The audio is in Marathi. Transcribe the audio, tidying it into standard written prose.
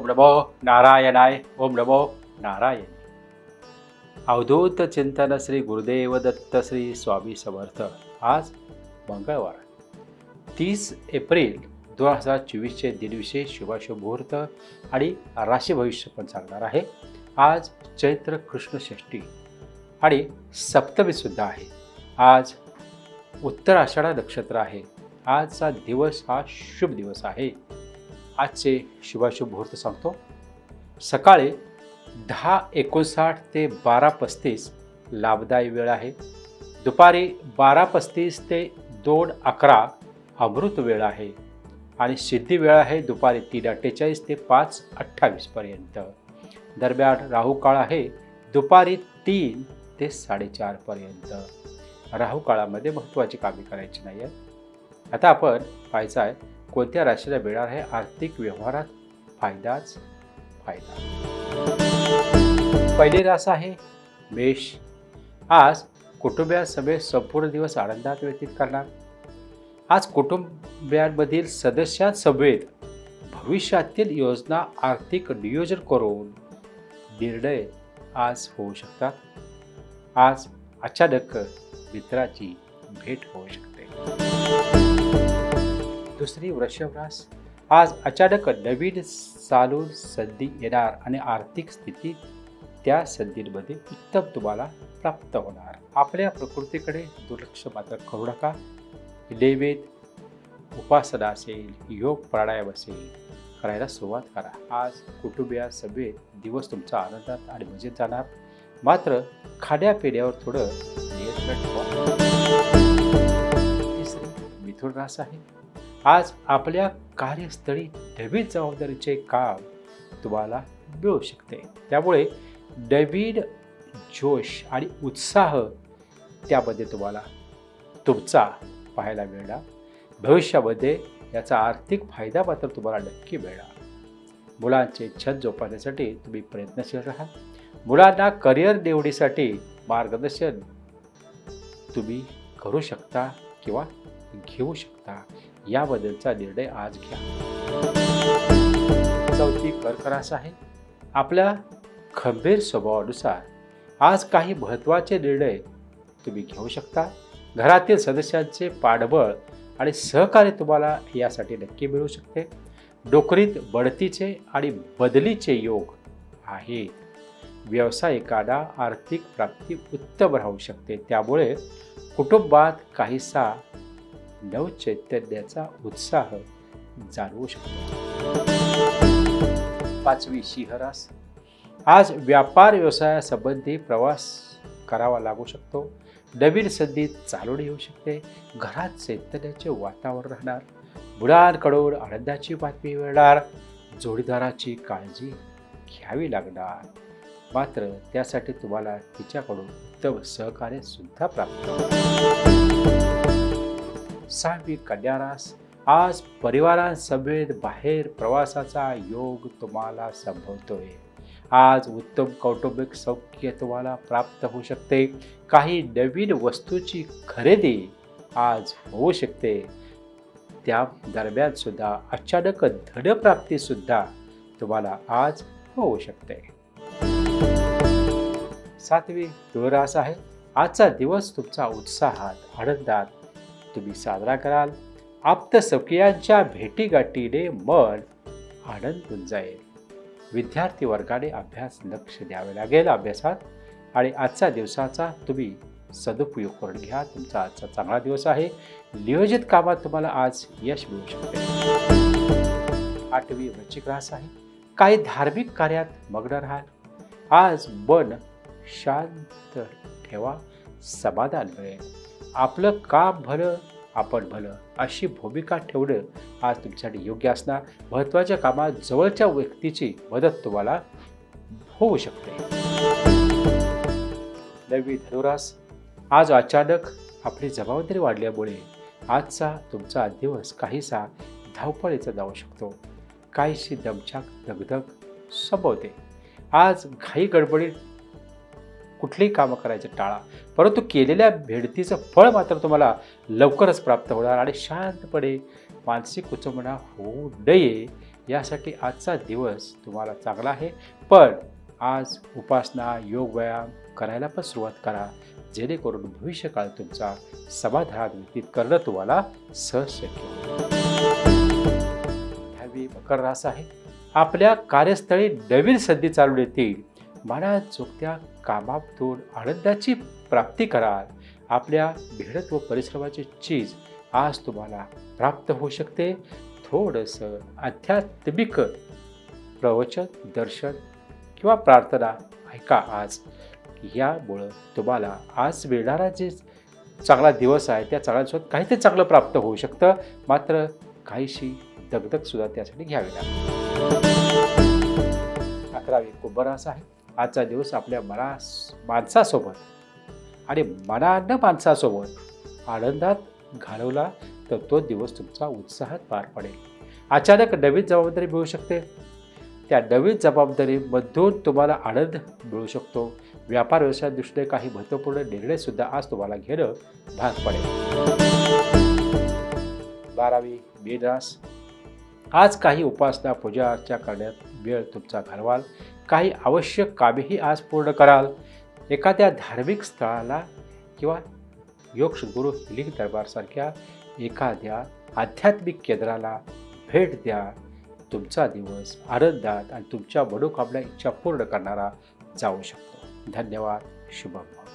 ओम नमो नारायणाय. ओम नमो नारायण. अवधूत चिंतन श्री गुरुदेव दत्त श्री स्वामी समर्थ. आज मंगळवार 30 एप्रिल 2024 दिनविशेष शुभाशुभ मुहूर्त आणि राशी भविष्य पण सांगणार आहे. आज चैत्र कृष्ण षष्ठी आणि सप्तमी सुद्धा आहे. आज उत्तर आषाढ नक्षत्र आहे. आजचा दिवस हा शुभ दिवस आहे. आजचे शुभाशुभ मुहूर्त सांगतो. सकाळी 10:59 ते 12:35 लाभदायी वेळ आहे. दुपारी 12:35 ते 2:11 अमृत वेळ आहे आणि सिद्धी वेळ आहे दुपारी 3:48 ते 5:28 पर्यंत. दरम्यान राहू काळ आहे दुपारी 3 ते 4:30 पर्यंत. राहू काळामध्ये महत्त्वाची कामे करायची नाही आहेत. आता आपण पाहायचं आहे कोणत्या राशीला मिळणार आहे आर्थिक व्यवहारात फायदाच फायदा. पहिली रास आहे मेष. आज कुटुंबियांसमवेत संपूर्ण दिवस आनंदात व्यतीत करणार. आज कुटुंबियांमधील सदस्यांसमवेत भविष्यातील योजना आर्थिक नियोजन करून निर्णय आज होऊ शकतात. आज अचानक मित्राची भेट होऊ शकते. दुसरी वृषभ रास. आज अचानक नवीन चालून संधी येणार आणि आर्थिक स्थिती त्या संधींमध्ये उत्तम तुम्हाला प्राप्त होणार. आपल्या प्रकृतीकडे दुर्लक्ष मात्र करू नका. नैवेद्य, उपासना असेल, योग प्राणायाम असेल करायला सुरुवात करा. आज कुटुंबियांसमवेत दिवस तुमचा आनंदात आणि मजेत जाणार. मात्र खाण्यापिण्यावर थोडं नियंत्रण ठेवा. तिसरी मिथुन रास आहे. आज आपल्या कार्यस्थळी नवीन जबाबदारीचे काम तुम्हाला मिळू शकते. त्यामुळे नवीन जोश आणि उत्साह त्यामध्ये तुम्हाला तुमचा पाहायला मिळणार. भविष्यामध्ये याचा आर्थिक फायदा मात्र तुम्हाला नक्की मिळणार. मुलांचे छंद जोपासण्यासाठी तुम्ही प्रयत्नशील राहा. मुलांना करिअर निवडीसाठी मार्गदर्शन तुम्ही करू शकता किंवा घेऊ शकता. याबद्दलचा निर्णय आज घ्या. चौथी कर्क रास आहे. आपल्या खंबीर स्वभावानुसार आज काही महत्त्वाचे निर्णय तुम्ही घेऊ शकता. घरातील सदस्यांचे पाठबळ आणि सहकार्य तुम्हाला यासाठी नक्की मिळू शकते. नोकरीत बढतीचे आणि बदलीचे योग आहेत. व्यावसायिकांना आर्थिक प्राप्ती उत्तम राहू शकते. त्यामुळे कुटुंबात काहीसा नवचैतन्याचा उत्साह जाणवू शकतो. पाचवी सिंह रास. आज व्यापार व्यवसायासंबंधी प्रवास करावा लागू शकतो. नवीन संधी चालून येऊ शकते. घरात चैतन्याचे वातावरण राहणार. मुलांकडून आनंदाची बातमी मिळणार. जोडीदाराची काळजी घ्यावी लागणार. मात्र त्यासाठी तुम्हाला तिच्याकडून उत्तम सहकार्य सुद्धा प्राप्त होईल. सहावी कन्या रास. आज परिवारासमवेत बाहेर प्रवासाचा योग तुम्हाला संभवतोय. आज उत्तम कौटुंबिक सौख्य तुम्हाला प्राप्त होऊ शकते. काही नवीन वस्तूची खरेदी आज होऊ शकते. त्या दरम्यान सुद्धा अचानक धनप्राप्ती सुद्धा तुम्हाला आज होऊ शकते. सातवी तुळ रास आहे. आजचा दिवस तुमचा उत्साहात आनंदात तुम्ही साजरा कराल. आप्तसखियांच्या भेटीगाठीने मन आनंदून जाईल. विद्यार्थी वर्गाने अभ्यास लक्ष द्यावे लागेल अभ्यासात आणि आजचा दिवसाचा तुम्ही सदुपयोग करून घ्या. तुमचा आजचा चांगला दिवस आहे. नियोजित कामात तुम्हाला आज यश मिळू शकते. आठवी वृश्चिक रास आहे. काही धार्मिक कार्यात मग्न राहाल. आज मन शांत ठेवा. समाधान मिळेल. आपलं काम भलं आपण भलं अशी भूमिका ठेवणं आज तुमच्यासाठी योग्य असणार. महत्त्वाच्या कामात जवळच्या व्यक्तीची मदत तुम्हाला होऊ शकते. नवी धनुरास. आज अचानक आपली जबाबदारी वाढल्यामुळे आजचा तुमचा दिवस काहीसा धावपळीचा जाऊ शकतो. काहीशी दमछाक दगदग संभवते. आज घाई गडबडीत कुठलीही कामं करायचं टाळा. परंतु केलेल्या भेडतीचं फळ मात्र तुम्हाला लवकरच प्राप्त होणार आणि शांतपणे मानसिक कुचंबणा होऊ नये यासाठी आजचा दिवस तुम्हाला चांगला आहे. पण आज उपासना, योग, व्यायाम करायला पण सुरुवात करा, जेणेकरून भविष्यकाळ तुमचा समाधानात व्यतीत करणं तुम्हाला सहज शक्य होईल. 10वी मकर रास आहे. आपल्या कार्यस्थळी नवीन संधी चालून येतील. मनात जोगत्या कामातून आनंदाची प्राप्ती कराल. आपल्या मेहनत व परिश्रमाची चीज आज तुम्हाला प्राप्त होऊ शकते. थोडंसं आध्यात्मिक प्रवचन, दर्शन किंवा प्रार्थना ऐका आज. यामुळं तुम्हाला आज मिळणारा जे चांगला दिवस आहे त्या चांगल्या दिवसात काहीतरी चांगलं प्राप्त होऊ शकतं. मात्र काहीशी दगदगसुद्धा त्यासाठी घ्यावी लागते. 11वी कुंभ रास आहे. आजचा दिवस आपल्या माणसासोबत आणि मनानं माणसासोबत आनंदात घालवला तर तो दिवस तुमचा उत्साहात पार पडेल. अचानक नवीन जबाबदारी मिळू शकते. त्या नवीन जबाबदारीमधून तुम्हाला आनंद मिळू शकतो. व्यापार व्यवसाय दृष्टीने काही महत्त्वपूर्ण निर्णयसुद्धा आज तुम्हाला घेणं भाग पडेल. 12वी मीन रास. आज काही उपासना, पूजा अर्चा करण्यात वेळ तुमचा घालवाल. काही आवश्यक कामेही आज पूर्ण कराल. एखाद्या धार्मिक स्थळाला किंवा योग गुरु हिलिंग दरबारसारख्या एखाद्या आध्यात्मिक केंद्राला भेट द्या. तुमचा दिवस आनंदात आणि तुमच्या मनोकामना इच्छा पूर्ण करणारा जाऊ शकतो. धन्यवाद. शुभम.